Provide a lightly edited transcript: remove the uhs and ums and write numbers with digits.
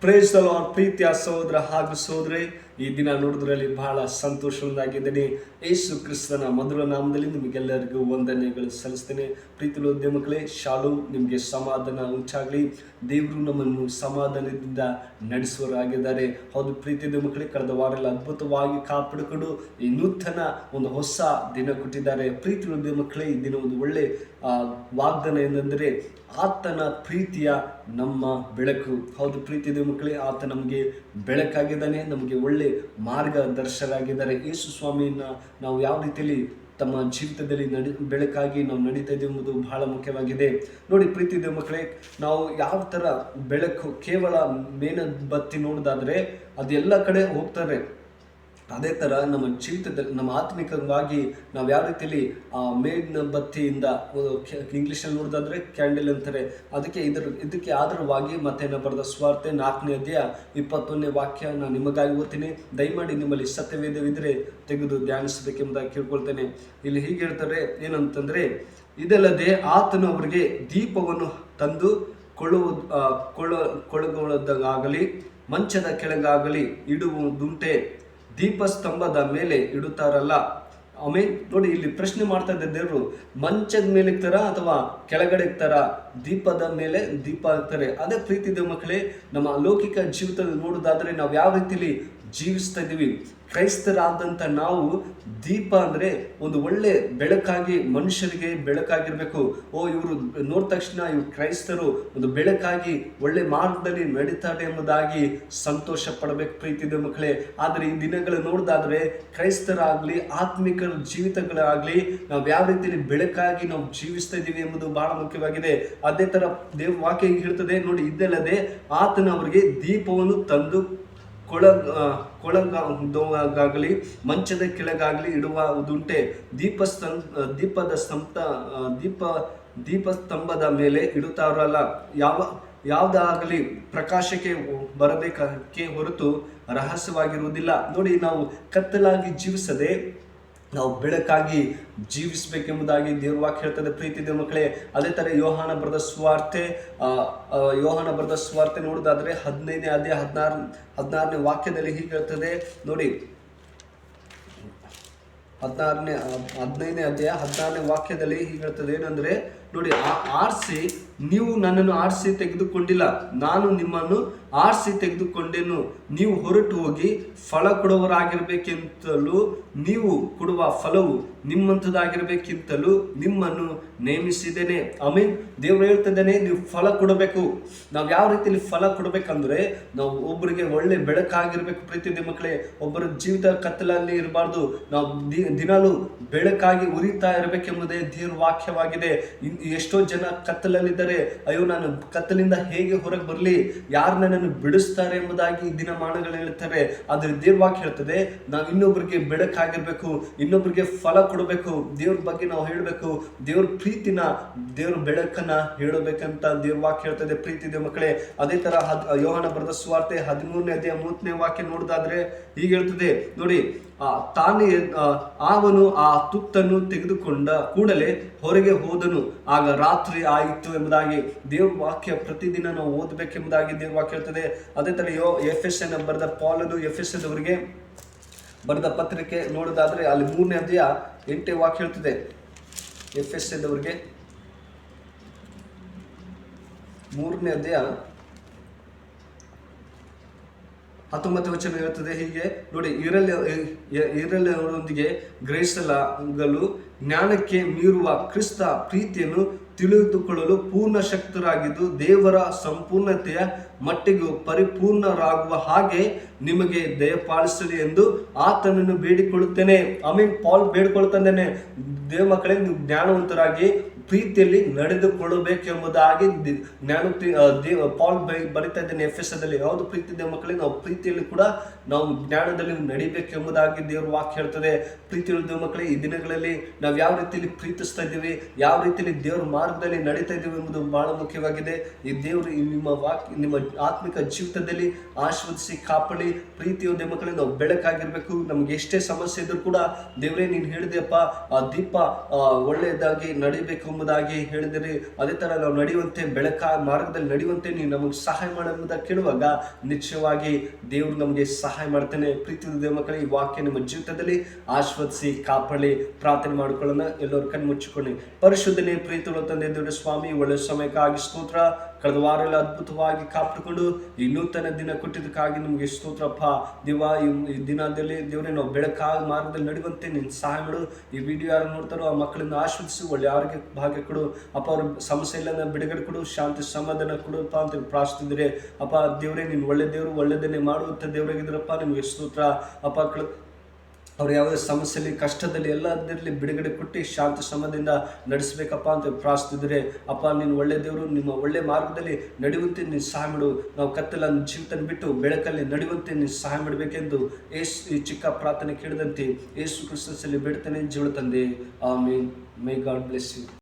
Praise the lord. ಪ್ರೀತಿಯ ಸಹೋದರ ಹಾಗೂ ಸಹೋದರಿ, ಈ ದಿನ ನೋಡಿದ್ರಲ್ಲಿ ಬಹಳ ಸಂತೋಷದಿಂದಾಗಿದ್ದೇನೆ. ಯೇಸು ಕ್ರಿಸ್ತನ ಮಧುರ ನಾಮದಲ್ಲಿ ನಿಮಗೆಲ್ಲರಿಗೂ ವಂದನೆಗಳು ಸಲ್ಲಿಸ್ತೇನೆ. ಪ್ರೀತಿಯ ಮಕ್ಕಳೇ, ಶಾಲೋಮ್, ನಿಮಗೆ ಸಮಾಧಾನ ಉಂಟಾಗಲಿ. ದೇವರು ನಮ್ಮನ್ನು ಸಮಾಧಾನದಿಂದ ನಡೆಸುವರಾಗಿದ್ದಾರೆ. ಹೌದು ಪ್ರೀತಿಯ ಮಕ್ಕಳೇ, ಕಳೆದ ವಾರ ಎಲ್ಲ ಅದ್ಭುತವಾಗಿ ಕಾಪಾಡಿಕೊಂಡು ಈ ನೂತನ ಒಂದು ಹೊಸ ದಿನ ಕೊಟ್ಟಿದ್ದಾರೆ. ಪ್ರೀತಿಯ ಮಕ್ಕಳೇ, ಈ ದಿನ ಒಂದು ಒಳ್ಳೆ ವಾಗ್ದಾನ ಏನಂದರೆ ಆತನ ಪ್ರೀತಿಯ ನಮ್ಮ ಬೆಳಕು. ಹೌದು ಪ್ರೀತಿಯ ಮಕ್ಕಳೇ, ಆತ ನಮಗೆ ಬೆಳಕಾಗಿದ್ದಾನೆ, ನಮಗೆ ಒಳ್ಳೆ ಮಾರ್ಗದರ್ಶಕರಾಗಿದ್ದಾರೆ. ಯೇಸು ಸ್ವಾಮಿಯನ್ನ ನಾವು ಯಾವ ರೀತಿಯಲ್ಲಿ ತಮ್ಮ ಜೀವಿತದಲ್ಲಿ ಬೆಳಕಾಗಿ ನಾವು ನಡೀತಾ ಇದ್ದೀವಿ ಎಂಬುದು ಬಹಳ ಮುಖ್ಯವಾಗಿದೆ. ನೋಡಿ ಪ್ರೀತಿಯ ಮಕ್ಕಳೇ, ನಾವು ಯಾವ ಥರ ಬೆಳಕು ಕೇವಲ ಮೇಣಬತ್ತಿ ನೋಡೋದಾದರೆ ಅದೆಲ್ಲ ಕಡೆ ಹೋಗ್ತಾರೆ. ಅದೇ ಥರ ನಮ್ಮ ಜೀವಿತದಲ್ಲಿ ನಮ್ಮ ಆತ್ಮಿಕವಾಗಿ ನಾವು ಯಾವ ರೀತಿಯಲ್ಲಿ ಮೇಣಬತ್ತಿಯಿಂದ, ಇಂಗ್ಲೀಷಲ್ಲಿ ನೋಡೋದಾದ್ರೆ ಕ್ಯಾಂಡಲ್ ಅಂತಾರೆ, ಇದಕ್ಕೆ ಆಧಾರವಾಗಿ ಮತ್ತೆ ಬರೆದ ಸುವಾರ್ತೆ 4ನೇ ಅಧ್ಯಾಯ 21ನೇ ವಾಕ್ಯ ನಾನು ನಿಮಗಾಗಿ ಓದ್ತೀನಿ. ದಯಮಾಡಿ ನಿಮ್ಮಲ್ಲಿ ಸತ್ಯವೇದವಿದ್ದರೆ ತೆಗೆದು ಧ್ಯಾನಿಸಬೇಕೆಂಬುದಾಗಿ ಕೇಳ್ಕೊಳ್ತೇನೆ. ಇಲ್ಲಿ ಹೀಗೆ ಹೇಳ್ತಾರೆ, ಏನಂತಂದರೆ, ಇದಲ್ಲದೆ ಆತನು ಅವರಿಗೆ ದೀಪವನ್ನು ತಂದು ಕೊಳ್ಳುವುದಾಗಲಿ ಮಂಚದ ಕೆಳಗಾಗಲಿ ಇಡುವುದುಂಟೆ, ದೀಪಸ್ತಂಭದ ಮೇಲೆ ಇಡುತ್ತಾರಲ್ಲ. ಆಮೇಲೆ ನೋಡಿ, ಇಲ್ಲಿ ಪ್ರಶ್ನೆ ಮಾಡ್ತಾ ಇದ್ದ ದೇವರು, ಮಂಚದ ಮೇಲೆ ಇರ್ತಾರ ಅಥವಾ ಕೆಳಗಡೆ ಇರ್ತಾರ? ದೀಪದ ಮೇಲೆ ದೀಪ ಇರ್ತಾರೆ. ಅದೇ ಪ್ರೀತಿಯ ಮಕ್ಕಳೇ, ನಮ್ಮ ಲೌಕಿಕ ಜೀವಿತದಲ್ಲಿ ನೋಡೋದಾದ್ರೆ ನಾವು ಯಾವ ರೀತಿಯಲ್ಲಿ ಜೀವಿಸ್ತಾ ಇದ್ದೀವಿ. ಕ್ರೈಸ್ತರಾದಂಥ ನಾವು ದೀಪ ಅಂದರೆ ಒಂದು ಒಳ್ಳೆ ಬೆಳಕಾಗಿ, ಮನುಷ್ಯರಿಗೆ ಬೆಳಕಾಗಿರಬೇಕು. ಇವರು ನೋಡಿದ ತಕ್ಷಣ ಇವರು ಕ್ರೈಸ್ತರು ಒಂದು ಬೆಳಕಾಗಿ ಒಳ್ಳೆ ಮಾರ್ಗದಲ್ಲಿ ನಡೀತಾರೆ ಎಂಬುದಾಗಿ ಸಂತೋಷ ಪಡಬೇಕು ಪ್ರೀತಿಯ ಮಕ್ಕಳೇ. ಆದರೆ ಈ ದಿನಗಳು ನೋಡಿದಾದ್ರೆ ಕ್ರೈಸ್ತರಾಗಲಿ ಆತ್ಮಿಕ ಜೀವಿತಗಳಾಗಲಿ ನಾವು ಯಾವ ರೀತಿಯಲ್ಲಿ ಬೆಳಕಾಗಿ ನಾವು ಜೀವಿಸ್ತಾ ಇದ್ದೀವಿ ಎಂಬುದು ಬಹಳ ಮುಖ್ಯವಾಗಿದೆ. ಅದೇ ಥರ ದೇವ ವಾಕ್ಯ ಹೇಳ್ತದೆ ನೋಡಿ, ಇದಲ್ಲದೆ ಆತನ ಅವರಿಗೆ ದೀಪವನ್ನು ತಂದು ಕೊಳಗಾಗಲಿ ಮಂಚದ ಕೆಳಗಾಗಲಿ ಇಡುವುದುಂಟೆ, ದೀಪಸ್ತಂಭದ ಮೇಲೆ ಇಡುತ್ತಾರಲ್ಲ. ಯಾವುದಾಗಲಿ ಪ್ರಕಾಶಕ್ಕೆ ಬರಬೇಕಕ್ಕೆ ಹೊರತು ರಹಸ್ಯವಾಗಿರುವುದಿಲ್ಲ. ನೋಡಿ, ನಾವು ಕತ್ತಲಾಗಿ ಜೀವಿಸದೆ ನಾವು ಬೆಳಕಾಗಿ ಜೀವಿಸಬೇಕೆಂಬುದಾಗಿ ದೇವ್ರ ವಾಕ್ಯ ಹೇಳ್ತದೆ ಪ್ರೀತಿಯ ಮಕ್ಕಳೇ. ಅದೇ ಥರ ಯೋಹಾನ ಬರೆದ ಸುವಾರ್ತೆ ನೋಡೋದಾದ್ರೆ 15ನೇ ಅಧ್ಯಾಯ 16ನೇ ವಾಕ್ಯದಲ್ಲಿ ಹೀಗೆ ಹೇಳ್ತದೆ ನೋಡಿ. 15ನೇ ಅಧ್ಯಾಯ 16ನೇ ವಾಕ್ಯದಲ್ಲಿ ಹೀಗೆ ಹೇಳ್ತದೆ, ಏನಂದ್ರೆ ನೋಡಿ, ನೀವು ನನ್ನನ್ನು ಆರಿಸಿ ತೆಗೆದುಕೊಂಡಿಲ್ಲ, ನಾನು ನಿಮ್ಮನ್ನು ಆರಿಸಿ ತೆಗೆದುಕೊಂಡೆನು. ನೀವು ಹೊರಟು ಹೋಗಿ ಫಲ ಕೊಡುವವರಾಗಿರ್ಬೇಕೆಂತಲೂ ನೀವು ಕೊಡುವ ಫಲವು ನಿಮ್ಮಂಥದ್ದಾಗಿರ್ಬೇಕಿಂತಲೂ ನಿಮ್ಮನ್ನು ನೇಮಿಸಿದ್ದೇನೆ. ಆಮೇಲೆ ದೇವರು ಹೇಳ್ತಿದ್ದಾನೆ, ನೀವು ಫಲ ಕೊಡಬೇಕು. ನಾವು ಯಾವ ರೀತಿಯಲ್ಲಿ ಫಲ ಕೊಡಬೇಕಂದ್ರೆ ನಾವು ಒಬ್ಬರಿಗೆ ಒಳ್ಳೆ ಬೆಳಕಾಗಿರ್ಬೇಕು ಪ್ರೀತಿಯ ಮಕ್ಕಳೇ. ಒಬ್ಬರ ಜೀವಿತ ಕತ್ತಲಲ್ಲಿ ಇರಬಾರ್ದು, ನಾವು ದಿನಾಲೂ ಬೆಳಕಾಗಿ ಉರಿತಾ ಇರಬೇಕೆಂಬುದೇ ದೇವ್ರ ವಾಕ್ಯವಾಗಿದೆ. ಎಷ್ಟೋ ಜನ ಕತ್ತಲಲ್ಲಿದ್ದಾರೆ, ಅಯ್ಯೋ ನಾನು ಕತ್ತಲಿಂದ ಹೇಗೆ ಹೊರಗೆ ಬರಲಿ, ಯಾರು ನನ್ನನ್ನು ಬಿಡಿಸ್ತಾರೆ ಎಂಬುದಾಗಿ ದಿನಮಾನಗಳು ಹೇಳ್ತಾರೆ. ಆದರೆ ದೇವ್ರ ವಾಕ್ಯ ಹೇಳ್ತದೆ, ನಾವು ಇನ್ನೊಬ್ಬರಿಗೆ ಬೆಳಕಾಗಿರ್ಬೇಕು, ಇನ್ನೊಬ್ಬರಿಗೆ ಫಲ ಕೊಡಬೇಕು, ದೇವ್ರ ಬಗ್ಗೆ ನಾವು ಹೇಳಬೇಕು, ದೇವ್ರ ಪ್ರೀತಿನ, ದೇವ್ರ ಬೆಳಕನ್ನ ಹೇಳಬೇಕಂತ ದೇವ್ರ ವಾಕ್ಯ ಹೇಳ್ತದೆ ಪ್ರೀತಿಯ ಮಕ್ಕಳೇ. ಅದೇ ತರ ಯೋಹಾನ ಬರೆದ ಸುವಾರ್ತೆ 13ನೇ ಅಧ್ಯಾಯ 30ನೇ ವಾಕ್ಯ ನೋಡೋದಾದ್ರೆ ಹೀಗೆ ಹೇಳ್ತದೆ ನೋಡಿ, ಅವನು ಆ ತುತ್ತನ್ನು ತೆಗೆದುಕೊಂಡ ಕೂಡಲೇ ಹೊರಗೆ ಹೋದನು, ಆಗ ರಾತ್ರಿ ಆಯಿತು ಎಂಬುದಾಗಿ ದೇವ್ರ ವಾಕ್ಯ ಪ್ರತಿದಿನ ನಾವು ಓದಬೇಕೆಂಬುದಾಗಿ ದೇವ್ರ ವಾಕ್ಯ ಹೇಳ್ತದೆ. ಅದೇ ತರ ಎಫೆಸನ ಬರೆದ ಪಾಲನು ಎಫೆಸದವರಿಗೆ ಬರೆದ ಪತ್ರಿಕೆ ನೋಡೋದಾದ್ರೆ ಅಲ್ಲಿ 3ನೇ ಅಧ್ಯಾಯ 8ನೇ ವಾಕ್ಯ ಹೇಳ್ತದೆ. ಎಫೆಸದವರಿಗೆ 3ನೇ ಅಧ್ಯಾಯ 19ನೇ ವಚನ ಹೇಳ್ತದೆ ಹೀಗೆ ನೋಡಿ, ಇವರೊಂದಿಗೆ ಗ್ರಹಿಸಲಾಗಲು ಜ್ಞಾನಕ್ಕೆ ಮೀರುವ ಕ್ರಿಸ್ತ ಪ್ರೀತಿಯನ್ನು ತಿಳಿದುಕೊಳ್ಳಲು ಪೂರ್ಣ ಶಕ್ತರಾಗಿದ್ದು ದೇವರ ಸಂಪೂರ್ಣತೆಯ ಮಟ್ಟಿಗೂ ಪರಿಪೂರ್ಣರಾಗುವ ಹಾಗೆ ನಿಮಗೆ ದಯಪಾಲಿಸಲಿ ಎಂದು ಆತನನ್ನು ಬೇಡಿಕೊಳ್ಳುತ್ತೇನೆ. ಪಾಲ್ ಬೇಡಿಕೊಳ್ತಾನೆ, ದೇವ ಮಕ್ಕಳೇ, ನೀವು ಜ್ಞಾನವಂತರಾಗಿ ಪ್ರೀತಿಯಲ್ಲಿ ನಡೆದುಕೊಳ್ಳಬೇಕೆಂಬುದಾಗಿ ಪಾಲ್ ಬರಿತಾ ಇದ್ದೇನೆ ಎಫೆಸದಲ್ಲಿ. ಯಾವುದು ಪ್ರೀತಿಯ ಮಕ್ಕಳೇ, ನಾವು ಪ್ರೀತಿಯಲ್ಲಿ ಕೂಡ ನಾವು ಜ್ಞಾನದಲ್ಲಿ ನಡಿಬೇಕೆಂಬುದಾಗಿ ದೇವ್ರ ವಾಕ್ಯ ಹೇಳ್ತದೆ. ಪ್ರೀತಿಯ ಮಕ್ಕಳೇ, ಈ ದಿನಗಳಲ್ಲಿ ನಾವು ಯಾವ ರೀತಿಯಲ್ಲಿ ಪ್ರೀತಿಸ್ತಾ ಇದ್ದೀವಿ, ಯಾವ ರೀತಿಯಲ್ಲಿ ದೇವ್ರ ಮಾರ್ಗದಲ್ಲಿ ನಡೀತಾ ಇದ್ದೀವಿ ಎಂಬುದು ಬಹಳ ಮುಖ್ಯವಾಗಿದೆ. ಈ ದೇವರು ನಿಮ್ಮ ಆತ್ಮಿಕ ಜೀವಿತದಲ್ಲಿ ಆಶೀರ್ವದಿಸಿ ಕಾಪಾಡಿ. ಪ್ರೀತಿಯೋದ್ಯ ಮಕ್ಕಳೇ, ನಾವು ಬೆಳಕಾಗಿರ್ಬೇಕು. ನಮ್ಗೆ ಎಷ್ಟೇ ಸಮಸ್ಯೆ ಇದ್ರೂ ಕೂಡ ದೇವರೇ ನೀನು ಹೇಳಿದೆಯಪ್ಪ, ಆ ದೀಪ ಒಳ್ಳೆಯದಾಗಿ ನಡಿಬೇಕು ಎಂಬುದಾಗಿ ಹೇಳಿದಿರಿ. ಅದೇ ತರ ನಾವು ನಡೆಯುವಂತೆ, ಮಾರ್ಗದಲ್ಲಿ ನಡೆಯುವಂತೆ ನೀವು ನಮಗೆ ಸಹಾಯ ಮಾಡುವುದಾಗಿ ಕೇಳುವಾಗ ನಿಶ್ಚಯವಾಗಿ ದೇವರು ನಮಗೆ ಸಹಾಯ ಮಾಡ್ತಾನೆ. ಪ್ರೀತಿಯೋದ್ಯ ಮಕ್ಕಳೇ, ಈ ವಾಕ್ಯ ನಿಮ್ಮ ಜೀವಿತದಲ್ಲಿ ಆಶೀರ್ವದಿಸಿ ಕಾಪಾಡಿ. ಪ್ರಾರ್ಥನೆ ಮಾಡಿಕೊಳ್ಳೋಣ. ಎಲ್ಲರೂ ಕಣ್ಣು ಮುಚ್ಚಿಕೊಳ್ಳಿ. ಪರಿಶುದ್ಧನೇ ಪ್ರೀತಿಯುಳ್ಳ ತಂದೆ ದೇವರ ಸ್ವಾಮಿ, ಒಳ್ಳೆ ಸಮಯಕ್ಕಾಗಿ ಸ್ತೋತ್ರ. ಕಳೆದ ವಾರ ಎಲ್ಲ ಅದ್ಭುತವಾಗಿ ಕಾಪಾಡಿಕೊಂಡು ಈ ನೂತನ ದಿನ ಕೊಟ್ಟಿದ್ದಕ್ಕಾಗಿ ನಿಮಗೆ ಸ್ತೋತ್ರಪ್ಪ ದೇವ. ಈ ದಿನದಲ್ಲಿ ದೇವರೇ ನಾವು ಬೆಳಕಾಗಿ ಮಾರ್ಗದಲ್ಲಿ ನಡೆಯುವಂತೆ ನೀನು ಸಹಾಯ ಮಾಡು. ಈ ವಿಡಿಯೋ ಯಾರು ನೋಡ್ತಾರೋ ಆ ಮಕ್ಕಳನ್ನು ಆಶೀರ್ವದಿಸಿ, ಒಳ್ಳೆ ಆರೋಗ್ಯ ಭಾಗ್ಯ ಕೊಡು ಅಪ್ಪ. ಅವ್ರ ಸಮಸ್ಯೆ ಇಲ್ಲ ಬಿಡುಗಡೆ ಕೊಡು, ಶಾಂತಿ ಸಮಾಧಾನ ಕೊಡುಪ್ಪ ಅಂತ ಪ್ರಾರ್ಥಿಸಿದ್ರೆ ಅಪ್ಪ. ದೇವರೇ ನೀನು ಒಳ್ಳೆ ದೇವರು, ಒಳ್ಳೆದನ್ನೇ ಮಾಡುವಂಥ ದೇವರಾಗಿದ್ರಪ್ಪ. ನಿಮಗೆ ಸ್ತೋತ್ರ ಅಪ್ಪ. ಅವ್ರು ಯಾವುದೇ ಸಮಸ್ಯೆಯಲ್ಲಿ, ಕಷ್ಟದಲ್ಲಿ, ಎಲ್ಲದರಲ್ಲಿ ಬಿಡುಗಡೆ ಕೊಟ್ಟು ಶಾಂತಿ ಸಮಾಧಿಯಿಂದ ನಡೆಸಬೇಕಪ್ಪ ಅಂತ ಪ್ರಾರ್ಥಿಸಿದ್ರೆ ಅಪ್ಪ. ನೀನು ಒಳ್ಳೆ ದೇವರು, ನಿಮ್ಮ ಒಳ್ಳೆ ಮಾರ್ಗದಲ್ಲಿ ನಡೆಯುವಂತೆ ನೀನು ಸಹಾಯ ಮಾಡು. ನಾವು ಕತ್ತಲ ಜೀವಿತ ಬಿಟ್ಟು ಬೆಳಕಲ್ಲಿ ನಡೆಯುವಂತೆ ನೀನು ಸಹಾಯ ಮಾಡಬೇಕೆಂದು ಈ ಚಿಕ್ಕ ಪ್ರಾರ್ಥನೆ ಕೇಳಿದಂತೆ ಯೇಸು ಕ್ರಿಸ್ತನಲ್ಲಿ ಬೇಡ್ತಾನೆ ಜೀವ ತಂದೆ. ಆಮೇನ್. ಮೈ ಗಾಡ್ ಬ್ಲೆಸ್ ಯು.